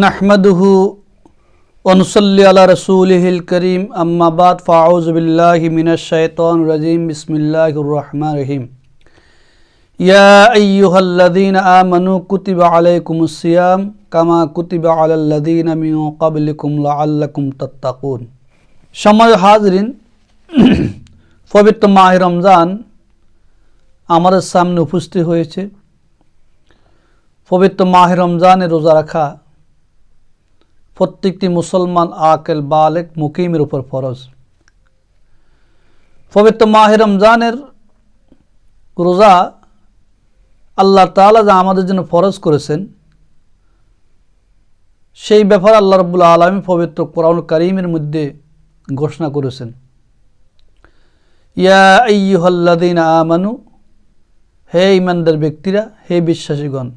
नहमदुहु व नुसल्ली अला रसूलिहिल करीम अम्मा बाद फ़अऊज़ु बिल्लाहि मिनश शैतानिर रजीम बिस्मिल्लाहिर रहमानिर रहीम या अय्युहल्लज़ीना आमनू कुतिबा अलैकुमुस सियाम कामा कुतिबा अलल्लज़ीना मिन क़ब्लिकुम लअल्लकुम तत्ताक़ून। सम्मानित हाज़रीन, पवित्र माह रमज़ान আমাদের সামনে উপস্থিত হয়েছে। পবিত্র মাহ রমজানে রোজা রাখা প্রত্যেকটি মুসলমান আকেল বালেগ মুকিমের উপর ফরজ। পবিত্র মাহ রমজানের রোজা আল্লাহ তাআলা যা আমাদের জন্য ফরজ করেছেন সেই ব্যাপারে আল্লাহ রাব্বুল আলামিন পবিত্র কোরআন কারীমের মধ্যে ঘোষণা করেছেন, ইয়া আইয়ুহাল্লাযীনা আমানু, হে ঈমানদার ব্যক্তিরা, হে বিশ্বাসীগণ,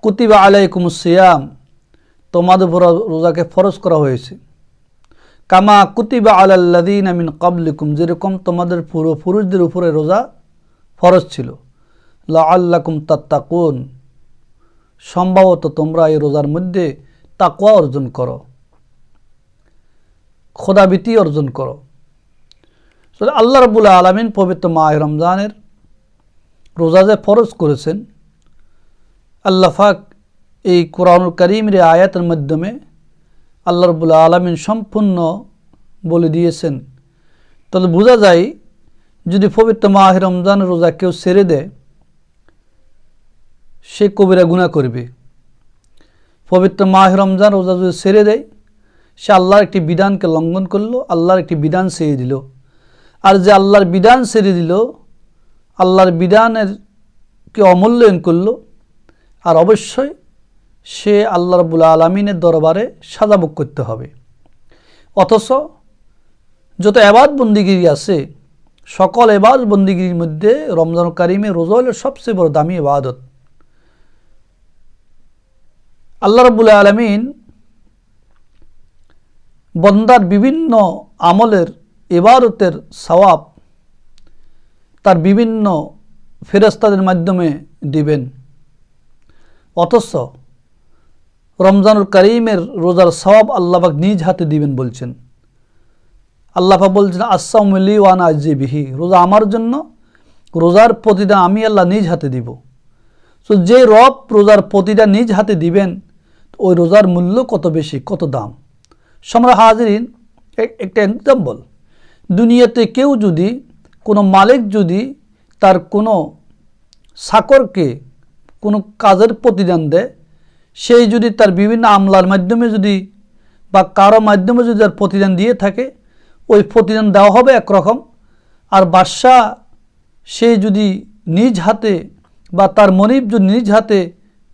কুতিবা আলাইকুমুস সিয়াম, তোমাদের উপর রোজাকে ফরজ করা হয়েছে, কামা কুতিবা আলাল্লাযীনা মিন ক্বাবলিকুম, যেরকম তোমাদের পূর্বপুরুষদের উপরে রোজা ফরজ ছিল, লাআল্লাকুম তাত্তাকুন, সম্ভবত তোমরা এই রোজার মধ্যে তাকওয়া অর্জন করো, খোদাভীতি অর্জন করো। আল্লাহ রাব্বুল আলামিন পবিত্র মাহ রমজানের রোজা যে ফরজ করেছেন, আল্লাহ পাক এই কোরআনুল কারীমের আয়াতের মাধ্যমে আল্লাহ রাব্বুল আলামিন সম্পূর্ণ বলে দিয়েছেন। তাহলে বোঝা যায় যদি পবিত্র মাহ রমজানের রোজা কেউ ছেড়ে দেয় সে কবিরা গুনাহ করবে। পবিত্র মাহ রমজান রোজা যদি ছেড়ে দেয় সে আল্লাহর একটি বিধানকে লঙ্ঘন করলো, আল্লাহর একটি বিধান ছেড়ে দিল। আর যে আল্লাহর বিধান ছেড়ে দিল, আল্লাহর বিধানের কে অমূল্যায়ন করলো, আর অবশ্যই সে আল্লাহ রাব্বুল আলামিনের দরবারে সাজা ভোগ করতে হবে। অথচ যত ইবাদত বন্দেগী আছে সকল ইবাদত বন্দেগীর মধ্যে রমজান কারীমে রোজা হলো সবচেয়ে বড় দামি ইবাদত। আল্লাহ রাব্বুল আলামিন বন্দার বিভিন্ন আমলের ইবাদতের সওয়াব তার বিভিন্ন ফেরেশতাদের মাধ্যমে দিবেন। অথচ রমজানুল কারীমের রোজার সওয়াব আল্লাহ পাক নিজ হাতে দিবেন বলছেন। আল্লাহ পাক বলছেন, আস-সাওমু লি ওয়া আনা আজজি বিহি, রোজা আমার জন্য, রোজার প্রতিদান আমি আল্লাহ নিজ হাতে দিব। তো যে রব রোজার প্রতিদান নিজ হাতে দিবেন ওই রোজার মূল্য কত বেশি, কত দাম। সম্মানিত হাজিরিন, একটা এক্সাম্পল, দুনিয়াতে কেউ যদি, কোনো মালিক যদি তার কোনো চাকরকে কোনো কাজের প্রতিদান দেয়, সেই যদি তার বিভিন্ন আমলার মাধ্যমে যদি বা কারো মাধ্যমে যদি তার প্রতিদান দিয়ে থাকে, ওই প্রতিদান দেওয়া হবে একরকম। আর বাদশাহ সে যদি নিজ হাতে বা তার মনিব যদি নিজ হাতে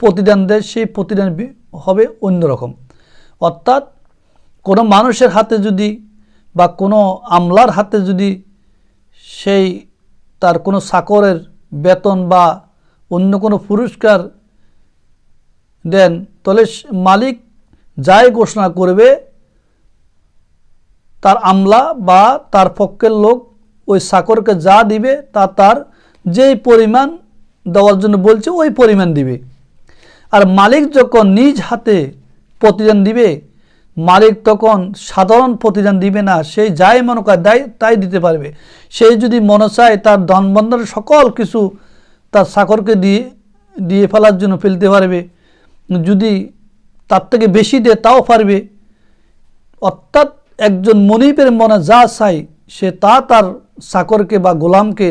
প্রতিদান দেয় সেই প্রতিদান হবে অন্যরকম। অর্থাৎ কোনো মানুষের হাতে যদি বা কোনো আমলার হাতে যদি সেই তার কোনো চাকরের বেতন বা অন্য কোনো পুরস্কার দেন, তাহলে মালিক যাই ঘোষণা করবে তার আমলা বা তার পক্ষের লোক ওই চাকরকে যা দিবে তা তার যেই পরিমাণ দেওয়ার জন্য বলছে ওই পরিমাণ দিবে। আর মালিক যখন নিজ হাতে প্রতিদান দিবে, মালিক তখন সাধারণ প্রতিদান দিবে না, সেই যাই মনে করে তাই দিতে পারবে। সেই যদি মনে চায় তার ধনবন্ধনের সকল কিছু তার চাকরকে দিয়ে ফেলার জন্য ফেলতে পারবে, যদি তার থেকে বেশি দেয় তাও পারবে। অর্থাৎ একজন মনিবের মনে যা চাই সে তা তার চাকরকে বা গোলামকে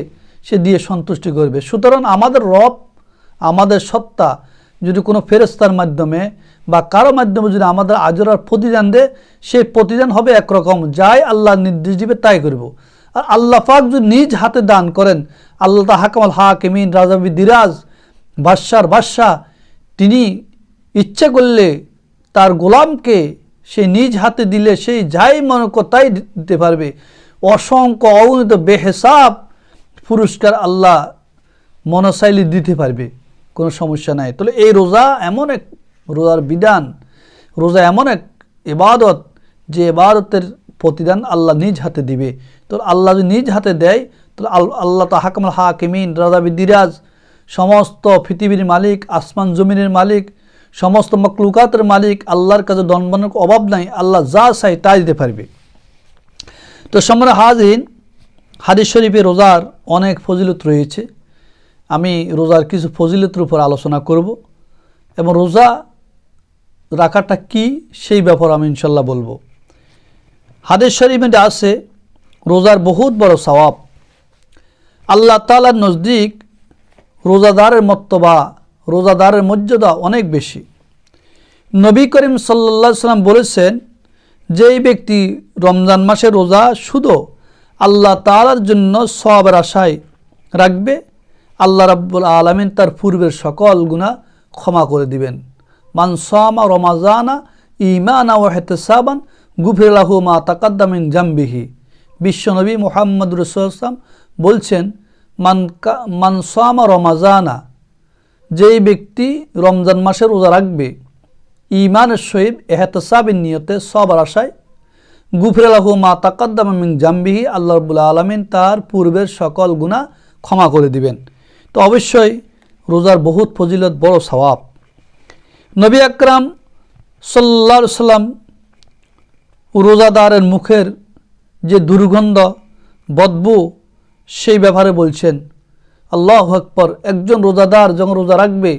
সে দিয়ে সন্তুষ্টি করবে। সুতরাং আমাদের রব, আমাদের সত্তা যদি কোনো ফেরেশতার মাধ্যমে বা কারো মাধ্যমে যদি আমাদের আজরার প্রতিদান দেয়, সেই প্রতিদান হবে একরকম, যাই আল্লাহ নির্দেশ দিবে তাই করব। আর আল্লাহ পাক যদি নিজ হাতে দান করেন, আল্লাহ হাকামুল হাকিমিন, রাজা দিরাজ, বাদশার বাদশাহ, তিনি ইচ্ছা করলে তার গোলামকে সে নিজ হাতে দিলে সেই যাই মনে করে তাই দিতে পারবে। অসংখ্য অগণিত বেহিসাব পুরস্কার আল্লাহ মনে চাইলে দিতে পারবে, কোনো সমস্যা নাই। তাহলে এই রোজা এমন এক রোজার বিধান, রোজা এমন এক ইবাদত যে ইবাদতের প্রতিদান আল্লাহ নিজ হাতে দিবে। তো আল্লাহ যদি নিজ হাতে দেয় তাহলে আল্লাহ তো হাকামুল হাকিমিন, রাজা দিরাজ, সমস্ত পৃথিবীর মালিক, আসমান জমিনের মালিক, সমস্ত মখলুকাতের মালিক আল্লাহর কাছে দনবনের অভাব নাই, আল্লাহ যা চাই তাই দিতে পারবে। তো সম্মানিত হাজিরিন, হাদিস শরীফে রোজার অনেক ফজিলত রয়েছে। আমি রোজার কিছু ফজিলতের উপর আলোচনা করব এবং রোজা রাখাটা কি সেই ব্যাপারে আমি ইনশাল্লাহ বলবো। হাদিস শরীফে আছে রোজার বহুত বড় সওয়াব। আল্লাহ তাআলার নজদিক রোজাদারের মর্তবা, রোজাদারের মর্যাদা অনেক বেশি। নবী করিম সাল্লাল্লাহু আলাইহি সাল্লাম বলেছেন, যেই ব্যক্তি রমজান মাসে রোজা শুধু আল্লাহ তাআলার জন্য সওয়াবের আশায় রাখবে, আল্লাহ রাব্বুল আলামিন তার পূর্বের সকল গুনাহ ক্ষমা করে দিবেন। মান সামা রমাজানা ঈমানা ওয়া ইহতিসাবান গুফিরা লাহু মা তাকাদ্দামা মিন জামবিহি। বিশ্বনবী মুহাম্মদ রাসূলুল্লাহ সাল্লাল্লাহু আলাইহি ওয়াসাল্লাম বলছেন, মান সামা রমাজানা, যেই ব্যক্তি রমজান মাসে রোজা রাখবে ঈমানের সহিত ইহতিসাবের নিয়তে সওয়াবের আশায়, গুফিরা লাহু মা তাকাদ্দামা মিন জামবিহি, আল্লাহ রাব্বুল আলামিন তার পূর্বের সকল গুনাহ ক্ষমা করে দিবেন। তো অবশ্যই রোজার বহুত ফজিলত, বড় সওয়াব। নবী আকরাম সাল্লাল্লাহু আলাইহি সাল্লাম রোজাদারের মুখের যে দুর্গন্ধ, বদবু, সেই ব্যাপারে বলছেন, আল্লাহু আকবার, একজন রোজাদার যখন রোজা রাখবে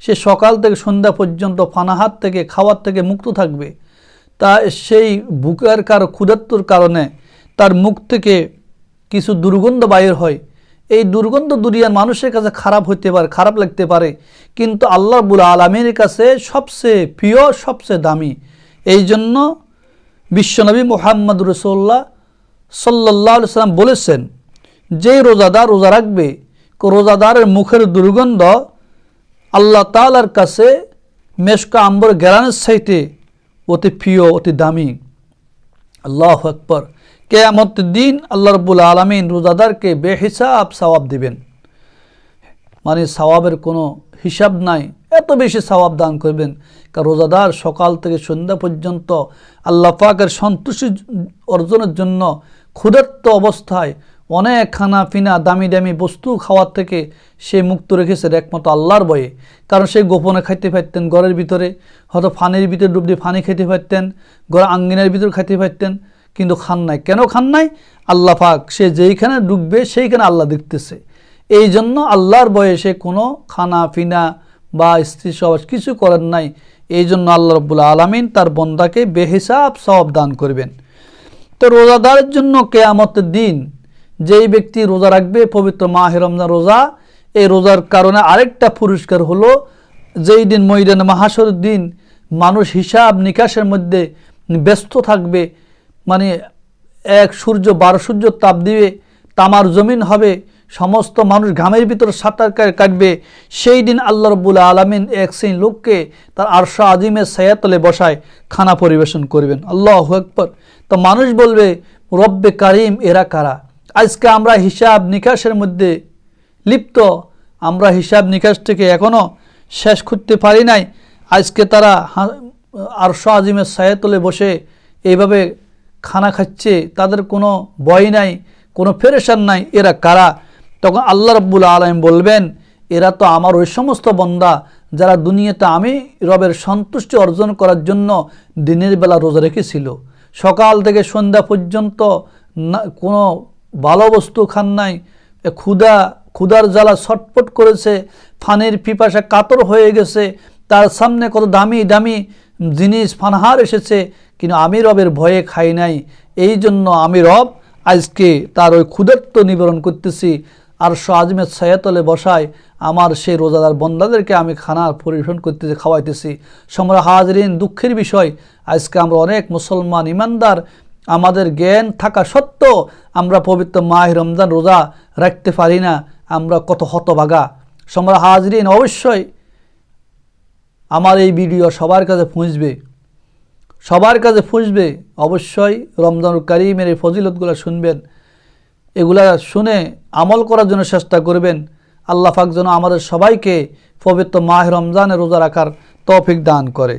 সে সকাল থেকে সন্ধ্যা পর্যন্ত পানাহার থেকে, খাওয়ার থেকে মুক্ত থাকবে। তা সেই বুকের ক্ষুধার্তর কারণে তার মুখ থেকে কিছু দুর্গন্ধ বাইর হয়। এই দুর্গন্ধ দুনিয়ার মানুষের কাছে খারাপ হইতে পারে, খারাপ লাগতে পারে, কিন্তু আল্লাহ রাব্বুল আলামিনের কাছে সবচেয়ে প্রিয়, সবচেয়ে দামি। এই জন্য বিশ্বনবী মুহাম্মদ রাসূলুল্লাহ সাল্লাল্লাহু আলাইহি সাল্লাম বলেছেন, যেই রোজাদার রোজা রাখবে, রোজাদারের মুখের দুর্গন্ধ আল্লাহ তাআলার কাছে মেশকা আম্বর ঘেরানের চাইতে অতি প্রিয়, অতি দামি। আল্লাহু আকবার। কিয়ামতের দিন আল্লাহ রাব্বুল আলামিন রোজাদারকে বেহিসাব সওয়াব দিবেন, মানে সওয়াবের কোনো হিসাব নাই, এত বেশি সওয়াব দান করবেন। কারণ রোজাদার সকাল থেকে সন্ধ্যা পর্যন্ত আল্লাহ পাকের সন্তুষ্টি অর্জনের জন্য ক্ষুধার্ত অবস্থায় অনেক খানা পিনা, দামি দামি বস্তু খাওয়ার থেকে সে মুক্ত রেখেছে একমাত্র আল্লাহর ভয়ে। কারণ সে গোপনে খাইতে পারতেন, ঘরের ভিতরে হয়তো ফানির ভিতরে ডুব দিয়ে ফানি খেতে পারতেন, ঘরের আঙ্গিনার ভিতরে খাইতে পারতেন, কিন্তু খান নাই। কেন খান নাই? আল্লাহ পাক সে যেইখানে ডুববে সেইখানে আল্লাহ দেখতেছে। এই জন্য আল্লাহর ভয়ে সে কোনো খানা পিনা বা স্ত্রী সহবাস কিছু করেন নাই। এই জন্য আল্লাহ রাব্বুল আলামিন তার বন্দাকে বেহিসাব সওয়াব দান করবেন। তো রোজাদারের জন্য কিয়ামতের দিন যেই ব্যক্তি রোজা রাখবে, পবিত্র মাহে রমজান রোজা, এই রোজার কারণে আরেকটা পুরস্কার হলো, যেই দিন ময়দানে মাহশরের দিন মানুষ হিসাব নিকাশের মধ্যে ব্যস্ত থাকবে, মানে এক সূর্য 12 সূর্য তাপ দিবে, তামার জমিন হবে, সমস্ত মানুষ ঘামের ভিতরে সাঁতার কাটবে। সেই দিন আল্লাহ রাব্বুল আলামিন এক শ্রেণীর লোককে তার আরশ আজিমের ছায়াতলে বসায় খানা পরিবেশন করবেন। আল্লাহু আকবার। তো মানুষ বলবে, রব্বে কারিম, এরা কারা? আজকে আমরা হিসাব নিকাশের মধ্যে লিপ্ত, আমরা হিসাব নিকাশ থেকে এখনও শেষ করতে পারি নাই। আজকে তারা আরশ আজিমের ছায়াতলে বসে এইভাবে খানা খাচ্ছে, তাদের কোনো ভয় নাই, কোনো পেরেশান নাই, এরা কারা? তখন আল্লাহ রাব্বুল আলামিন বলবেন, এরা তো আমার ওই সমস্ত বান্দা যারা দুনিয়াতে আমি রবের সন্তুষ্টি অর্জন করার জন্য দিনের বেলা রোজা রেখেছিল, সকাল থেকে সন্ধ্যা পর্যন্ত কোনো ভালো বস্তু খান নাই, ক্ষুধার জ্বালা ছটফট করেছে, ফানির পিপাসা কাতর হয়ে গেছে, তার সামনে কত দামি দামি জিনিস ফানহার এসেছে, কিন্তু আমি রবের ভয়ে খাই নাই। এই জন্য আমি রব আজকে তার ওই ক্ষুধার্ত নিবারণ করতেছি, আরশ আজিমের ছায়াতলে বসায় আমার সেই রোজাদার বন্দাদেরকে আমি খানা পরিবেশন করতেছি, খাওয়াইতেছি। সম্মানিত হাজিরিন, দুঃখের বিষয়, আজকে আমরা অনেক মুসলমান ইমানদার আমাদের জ্ঞান থাকা সত্ত্বেও আমরা পবিত্র মাহে রমজান রোজা রাখতে পারি না। আমরা কত হতভাগা। সম্মানিত হাজিরিন, অবশ্যই আমার এই ভিডিও সবার কাছে পৌঁছবে, অবশ্যই রমজানুল কারীমের এই ফজিলতগুলো শুনবেন, এগুলা শুনে আমল করার জন্য চেষ্টা করবেন। আল্লাহ পাক যেন আমাদের সবাইকে পবিত্র মাহে রমজানে রোজা রাখার তৌফিক দান করে।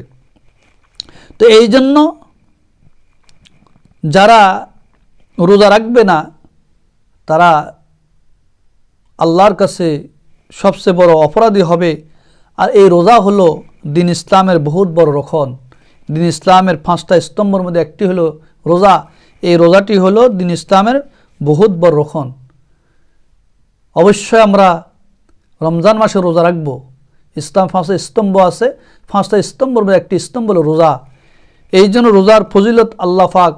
তো এই জন্য যারা রোজা রাখবে না তারা আল্লাহর কাছে সবচেয়ে বড় অপরাধী হবে। আর এই রোজা হলো দিন ইসলামের বহুত বড় রক্ষণ। দিন ইসলামের 5টা স্তম্ভের মধ্যে একটি হলো রোজা। এই রোজাটি হলো দিন ইসলামের বহুত বড় রক্ষণ। অবশ্যই আমরা রমজান মাসে রোজা রাখবো। ইসলাম 5টা স্তম্ভ আছে, 5টা স্তম্ভের মধ্যে একটি স্তম্ভ হলো রোজা। এই জন্য রোজার ফজিলত আল্লাহ পাক,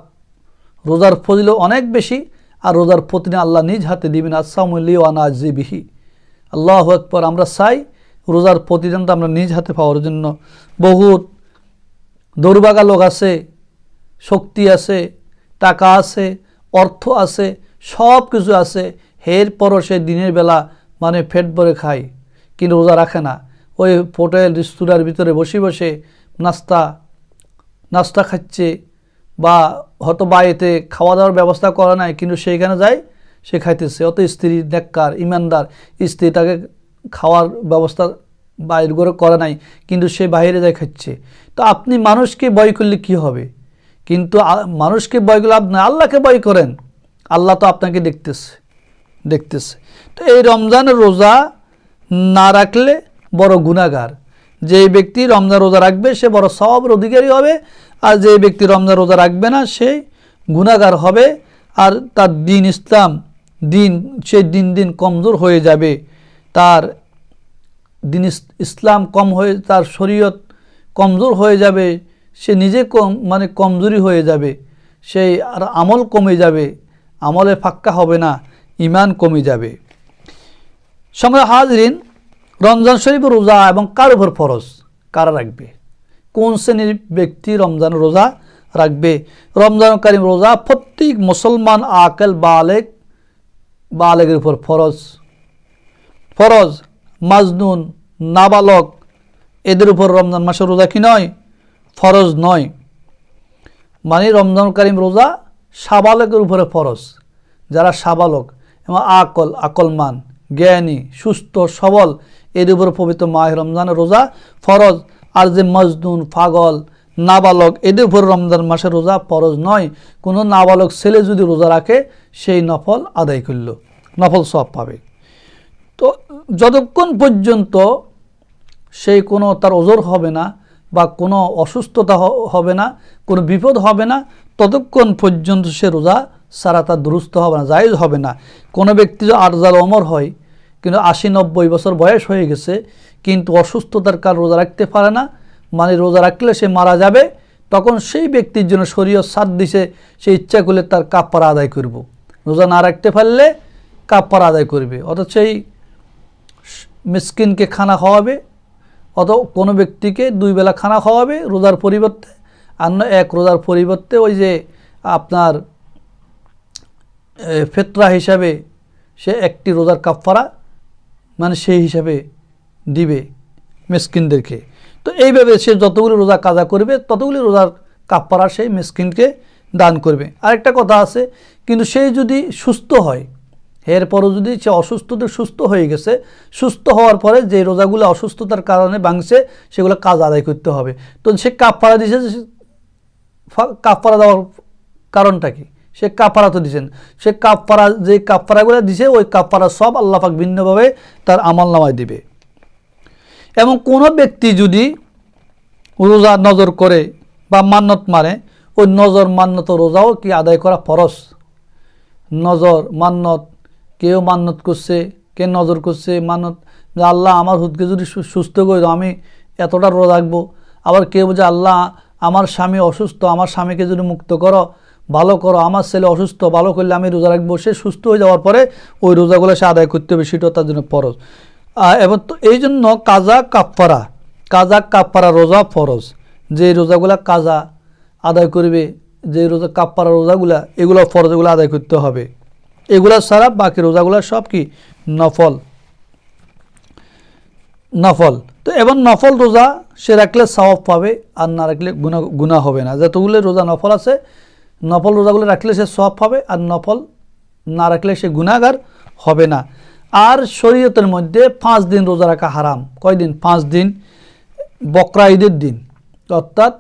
রোজার ফজিলত অনেক বেশি। আর রোজার প্রতিদিন আল্লাহ নিজ হাতে দিবেন, আসামুল্লি ওয়ানা আজিবিহি। আল্লাহু আকবার। আমরা চাই রোজার প্রতিদিনটা আমরা নিজ হাতে পাওয়ার জন্য। বহুত দৌড়বাগা লোক আছে, শক্তি আছে, টাকা আছে, অর্থ আছে, সব কিছু আছে, এরপরও সে দিনের বেলা মানে পেট ভরে খায়, কিন্তু রোজা রাখে না। ওই হোটেল রেস্তোরাঁর ভিতরে বসে বসে নাস্তা খাচ্ছে, বা হয়তো বাড়িতে খাওয়া দাওয়ার ব্যবস্থা করা নাই, কিন্তু সেইখানে যায় সে খাইতেছে। অত স্ত্রী নেককার ইমানদার, স্ত্রী তাকে খাওয়ার ব্যবস্থা বাইরে করে নাই, কিন্তু সে বাইরে যায় খাচ্ছে। তো আপনি মানুষকে ভয় করলে কি হবে? কিন্তু মানুষকে ভয় করলে আপনি আল্লাহকে ভয় করেন, আল্লাহ তো আপনাকে দেখতেছে। তো এই রমজানের রোজা না রাখলে বড় গুনাহগার। যে ব্যক্তি রমজান রোজা রাখবে সে বড় সওয়াবের অধিকারী হবে, আর যে ব্যক্তি রমজান রোজা রাখবে না সে গুনাহগার হবে। আর তার দিন ইসলাম সে দিন দিন কমজোর হয়ে যাবে। তার দিন ইসলাম কম হয়ে, তার শরীয়ত কমজোর হয়ে যাবে, সে নিজে কমজোরি হয়ে যাবে, সেই আর আমল কমে যাবে, আমলে ফাক্কা হবে না, ইমান কমে যাবে। সম্মানিত হাজরিন, রমজান শরীফ রোজা এবং কার উপর ফরজ, কারা রাখবে? কোন শ্রেণীর ব্যক্তি রমজান রোজা রাখবে? রমজান কারিম রোজা প্রত্যেক মুসলমান আকেল বালেগের উপর ফরজ। মাজনুন, নাবালক এদের উপর রমজান মাসের রোজা কি নয়? ফরজ নয়। মানে রমজান কারিম রোজা সাবালকের উপরে ফরজ। যারা সাবালক এবং আকলমান, জ্ঞানী, সুস্থ, সবল, এর উপর পবিত্র মাহে রমজানের রোজা ফরজ। আর যে মজনুন, পাগল, নাবালক এদের উপর রমজান মাসের রোজা ফরজ নয়। কোনো নাবালক ছেলে যদি রোজা রাখে সেই নফল আদায় করল, নফল সওয়াব পাবে। তো যতক্ষণ পর্যন্ত সেই কোনো তার ওজর হবে না, বা কোনো অসুস্থতা হবে না, কোনো বিপদ হবে না, ততক্ষণ পর্যন্ত সে রোজা সারা তার দুরুস্ত হবে না, জায়েজ হবে না। কোনো ব্যক্তি যদি আরজাল ওমর হয়, কিন্তু 80-90 বছর বয়স হয়ে গেছে, কিন্তু অসুস্থতার কারণে রোজা রাখতে পারে না, মানে রোজা রাখলে সে মারা যাবে, তখন সেই ব্যক্তির জন্য শরীয়ত সাথ দিছে, সে ইচ্ছা করলে তার কাফারা আদায় করব। রোজা না রাখতে পারলে কাফারা আদায় করবে, অথচ সেই মিসকিনকে খানা খাওয়াবে, কোনো ব্যক্তিকে 2 বেলা খানা খাওয়াবে রোজার পরিবর্তে, আর এক রোজার পরিবর্তে ওই যে আপনার ফিতরা হিসাবে সে একটি রোজার কাফারা মানে সেই হিসাবে দিবে মিসকিনদেরকে। তো এইভাবে সে যতগুলি রোজা কাজা করবে ততগুলি রোজার কাফারা সেই মিসকিনকে দান করবে। আরেকটা কথা আছে, কিন্তু সেই যদি সুস্থ হয়, এরপরও যদি সে সুস্থ হয়ে গেছে, সুস্থ হওয়ার পরে যে রোজাগুলো অসুস্থতার কারণে ভাঙছে সেগুলো কাজ আদায় করতে হবে। তো সে কাফারা দিয়েছে, কাফারা দেওয়ার কারণটা কি? সে কাফারা তো দিয়েছেন, সে যে কাফারাগুলো দিছে ওই কাফারা সব আল্লাহ পাক ভিন্নভাবে তার আমলনামায় দিবে। এবং কোনো ব্যক্তি যদি রোজা নজর করে বা মান্নত মারে, ওই নজর মান্নত রোজাও কি আদায় করা ফরজ। নজর মান্নত, কেউ মান্নত করছে, কে নজর করছে মান্নত, আল্লাহ আমার হুদকে যদি সুস্থ করে দাও আমি এতটা রোজা রাখবো। আবার কেউ বলছে আল্লাহ আমার স্বামী অসুস্থ, আমার স্বামীকে যদি মুক্ত করো, ভালো করো, আমার ছেলে অসুস্থ, ভালো করলে আমি রোজা রাখবো। সে সুস্থ হয়ে যাওয়ার পরে ওই রোজাগুলো সে আদায় করতে হবে, সেটাও তার জন্য ফরজ। এবং তো এই জন্য কাজা কাফারা রোজা ফরজ। যে রোজাগুলা কাজা আদায় করবে, যে রোজা কাফারা রোজাগুলা, এগুলো ফরজ, এগুলো আদায় করতে হবে। এগুলা ছাড়া বাকি রোজাগুলা সব কি নফল। তো এবং নফল রোজা সে রাখলে সওয়াব পাবে, আর না রাখলে গুনাহ হবে না। যতগুলো রোজা নফল আছে, নফল রোজাগুলো রাখলে সে সওয়াব পাবে, আর নফল না রাখলে সে গুনাহগার হবে না। আর শরীয়তের মধ্যে 5 দিন রোজা রাখা হারাম। কয়দিন? 5 দিন। বকরা ঈদের দিন, অর্থাৎ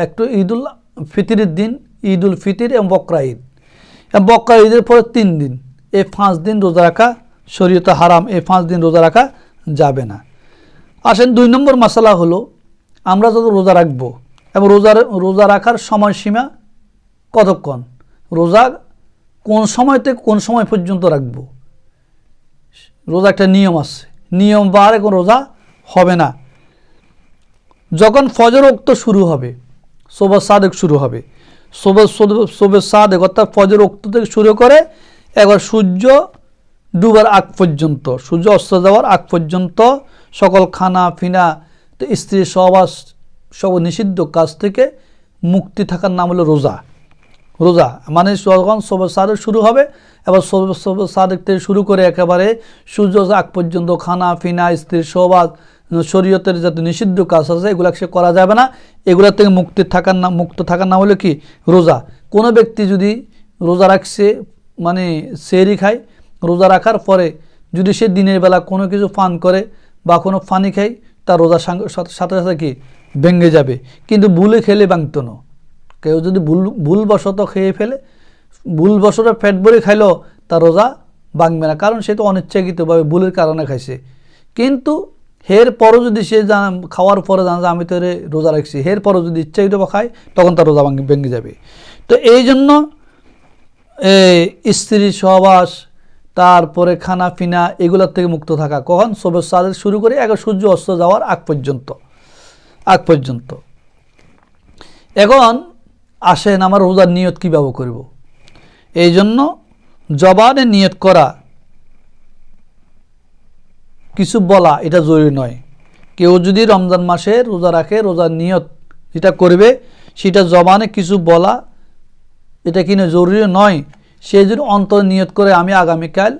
একটু ঈদুল ফিতরের দিন, ঈদুল ফিতর এবং বকরা ঈদ। বকরা ঈদের পরে 3 দিন, এই 5 দিন রোজা রাখা শরীয়তে হারাম। এই 5 দিন রোজা রাখা যাবে না। আসেন 2 নম্বর মাসালা হলো আমরা যত রোজা রাখবো এবং রোজা রাখার সময়সীমা কতক্ষণ, রোজা কোন সময় থেকে কোন সময় পর্যন্ত রাখবো। রোজা একটা নিয়ম আছে, নিয়ম বাহারে কোনো রোজা হবে না। যখন ফজর ওক্ত শুরু হবে, সোবে সাদেক শুরু হবে, সোবে সাদেক অর্থাৎ ফজর ওক্ত থেকে শুরু করে একবার সূর্য ডুবার আগ পর্যন্ত, সূর্য অস্ত যাওয়ার আগ পর্যন্ত সকল খানা পিনা স্ত্রী সহবাস সব নিষিদ্ধ কাজ থেকে মুক্তি থাকার নাম হলো রোজা। রোজা মানে যখন সোবে সাদেক শুরু হবে, এবার সোবে সাদেক থেকে শুরু করে একেবারে সূর্য আগ পর্যন্ত খানা পিনা স্ত্রীর সহবাস শরীয়তের যত নিষিদ্ধ কাজ আছে এগুলা সে করা যাবে না। এগুলা থেকে মুক্ত থাকার নাম হলো কি রোজা। কোনো ব্যক্তি যদি রোজা রাখছে মানে সেহরি খায়, রোজা রাখার পরে যদি সে দিনের বেলা কোনো কিছু পান করে বা কোনো পানি খায়, তার রোজার সাথে সাথে কি ভেঙে যাবে। কিন্তু ভুলে খেলে ভাঙত না। কেউ যদি ভুলবশত খেয়ে ফেলে, ভুলবশত পেট ভরে খাইলো, তার রোজা ভাঙবে না, কারণ সে তো অনিচ্ছাকৃতভাবে ভুলের কারণে খাইছে। কিন্তু এর পরও যদি সে খাওয়ার পরে জানা আমি তো রোজা রাখছি, এর পরও যদি ইচ্ছাকৃত খায় তখন তার রোজা ভেঙে যাবে। তো এই জন্য স্ত্রী সহবাস তারপরে খানা পিনা এগুলোর থেকে মুক্ত থাকা কখন, সোবে সাদেক শুরু করে একবার সূর্য অস্ত যাওয়ার আগ পর্যন্ত। এখন আসেন আমার রোজার নিয়ত কীভাবে করব। এই জন্য জবানে নিয়ত করা, কিছু বলা এটা জরুরি নয়। কেউ যদি রমজান মাসে রোজা রাখে, রোজার নিয়ত যেটা করবে সেটা জবানে কিছু বলা এটা কিনা জরুরি নয়। সে যদি অন্তর নিয়ত করে আমি আগামীকাল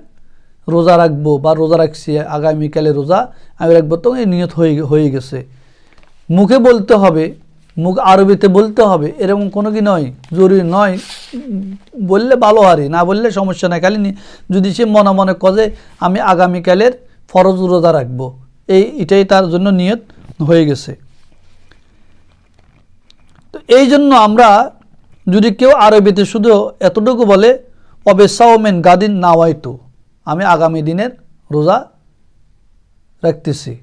রোজা রাখবো বা রোজা রাখছি, আগামীকালে রোজা আমি রাখবো, তো এই নিয়ত হয়ে গেছে। মুখে বলতে হবে, মুখ আরবিতে বলতে হবে, এরকম কোনো কি নয়, জরুরি নয়। বললে ভালো হারি, না বললে সমস্যা নাই। খালি যদি সে মনে মনে কজে আমি আগামীকালের ফরজ রোজা রাখবো, এটাই তার জন্য নিয়ত হয়ে গেছে। তো এই জন্য আমরা যদি কেউ আরবিতে শুধু এতটুকু বলে অবেসাওমেন গাদিন নাওয়াইতু, আমি আগামী দিনের রোজা রাখতেছি,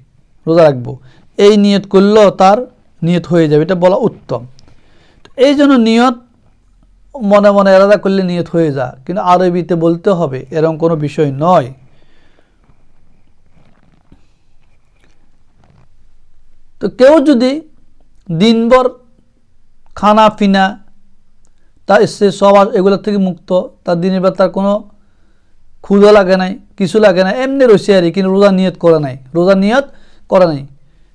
রোজা রাখবো, এই নিয়ত করলেও তার নিয়ত হয়ে যাবে, এটা বলা উত্তম। এই জন্য নিয়ত মনে মনে এরাদা করলে নিয়ত হয়ে যায়, কিন্তু আরবিতে বলতে হবে এরকম কোনো বিষয় নয়। তো কেউ যদি দিনভর খানা পিনা তার সে সব এগুলোর থেকে মুক্ত, তার দিনের বেলা তার কোনো ক্ষুধা লাগে নাই, কিছু লাগে না, এমনি রয়েছে আর কিন্তু রোজা নিয়ত করে নাই,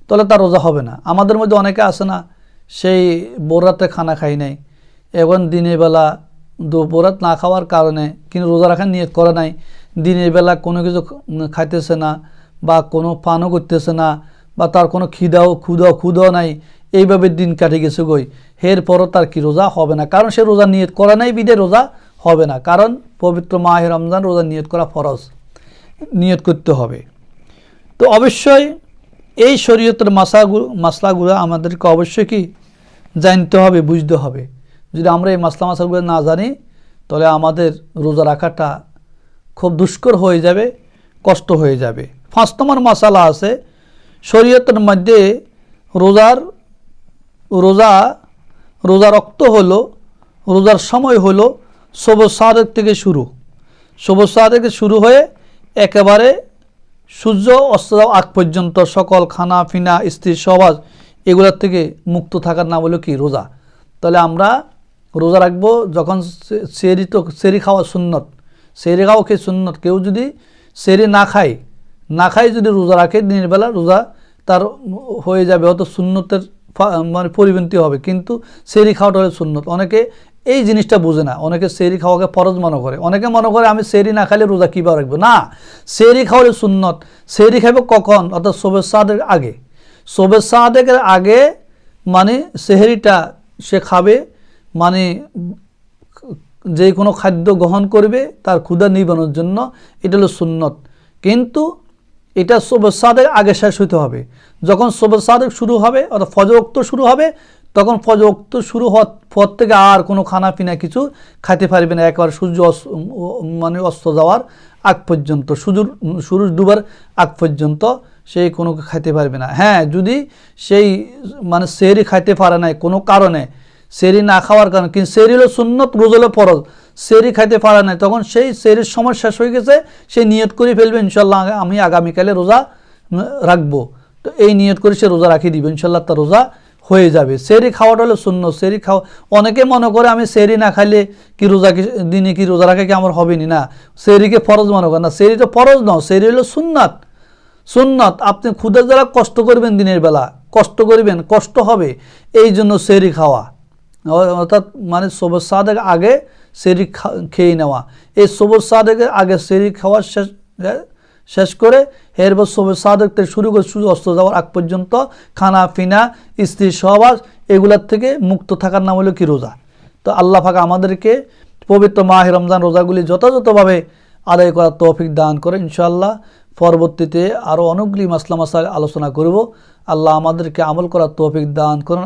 তাহলে তার রোজা হবে না। আমাদের মধ্যে অনেকে আছে না, সেই বোরাতে খানা খাই নাই, এখন দিনের বেলা দুপুরাত না খাওয়ার কারণে কিন্তু রোজা রাখার নিয়ত করে নাই, দিনের বেলা কোনো কিছু খাইতেছে না বা কোনো পানও করতেছে না বা তার কোনো ক্ষুধাও নাই, এইভাবে দিন কাটে গেছে গই, এরপরও তার কি রোজা হবে না, কারণ সে রোজা নিয়ত করে নাই বিধে রোজা হবে না। কারণ পবিত্র মাহে রমজান রোজা নিয়ত করা ফরজ, নিয়ত করতে হবে। তো অবশ্যই এই শরীয়তের মাসলাগুলো আমাদেরকে অবশ্যই কি জানতে হবে, বুঝতে হবে। যদি আমরা এই মাসলাগুলো না জানি তাহলে আমাদের রোজা রাখাটা খুব দুষ্কর হয়ে যাবে, কষ্ট হয়ে যাবে। 5 নম্বর মাসালা আছে শরীয়তের মধ্যে, রোজা রক্ত হলো, রোজার সময় হলো সবুজ সাদেক থেকে শুরু হয়ে একেবারে সূর্য অস্ত যাওয়ার আগ পর্যন্ত সকল খানা পিনা স্ত্রী সহবাস এগুলোর থেকে মুক্ত থাকার নাম হলো কি রোজা। তাহলে আমরা রোজা রাখবো যখন সেরি খাওয়া সুন্নত, সেরি খাওয়া খেয়ে সুন্নত। কেউ যদি সেরি না খায় যদি রোজা রাখে, দিনের বেলা রোজা তার হয়ে যাবে, হয়তো সুন্নতের মানে পরিবর্তী হবে, কিন্তু সেরি খাওয়াটা হলে সুন্নত। অনেকে এই জিনিসটা বুঝে না, অনেকে সেরি খাওয়াকে ফরজ মনে করে, অনেকে মনে করে আমি সেরি না খাইলে রোজা কীভাবে রাখবো। না, সেরি খাওয়ালে সুন্নত। সেরি খাইব কখন, অর্থাৎ শবে সাদেকের আগে। শবে সাদেকের আগে মানে সেহরিটা সে খাবে, মানে যে কোনো খাদ্য গ্রহণ করবে তার ক্ষুধা নিবানোর জন্য, এটা হলো সুন্নত। কিন্তু এটা শবে সাদেক আগে শেষ হইতে হবে। যখন শবে সাদেক শুরু হবে অর্থাৎ ফজর ওক্ত শুরু হবে, তখন ফজর ওক্ত শুরু হওয়ার পর থেকে আর কোনো খানা পিনা কিছু খাইতে পারবে না, একবার সূর্য মানে অস্ত যাওয়ার আগ পর্যন্ত, সূর্য ডুবার আগ পর্যন্ত সেই কোনো খাইতে পারবে না। হ্যাঁ, যদি সেই মানে সেহরি খাইতে পারে নাই কোনো কারণে, সেহরি না খাওয়ার কারণে, কিন্তু সেহরি হলো সুন্নত, রোজা হলো ফরজ, সেহরি খাইতে পারে নাই, তখন সেই সেহরির সময় শেষ হয়ে গেছে, সে নিয়ত করে ফেলবে ইনশাল্লাহ আমি আগামীকালে রোজা রাখবো। তো এই নিয়ত করে সে রোজা রাখিয়ে দিবে, ইনশাল্লাহ তার রোজা হয়ে যাবে। সেহরি খাওয়াটা হলো সুন্নত। সেহরি খাওয়া, অনেকে মনে করে আমি সেহরি না খাইলে কি রোজা দিনে কি রোজা রাখা কি আমার হবে না, সেহরিকে ফরজ মনে করে না। সেহরি তো ফরজ নয়, সেহরি হলো সুন্নাত। সুন্নত, আপনি ক্ষুধার দ্বারা কষ্ট করবেন, দিনের বেলা কষ্ট করবেন, কষ্ট হবে, এই জন্য সেহরি খাওয়া, অর্থাৎ মানে সবর সাদেক আগে সেহরি খেয়ে নেওয়া। এই সবর সাদেকের আগে সেহরি খাওয়া শেষ করে এরপর সবর সাদেক থেকে শুরু করে সূর্য অস্ত যাওয়ার আগ পর্যন্ত খানা পিনা, স্ত্রী সহবাস, এগুলার থেকে মুক্ত থাকার নাম হলো কি রোজা। তো আল্লাহ পাক আমাদেরকে পবিত্র মাহে রমজান রোজাগুলি যথাযথভাবে আদায় করার তৌফিক দান করে। ইনশাআল্লাহ পরবর্তীতে আরও অনেকগুলি মাসলা মাসাইল আলোচনা করব। আল্লাহ আমাদেরকে আমল করার তৌফিক দান করুন।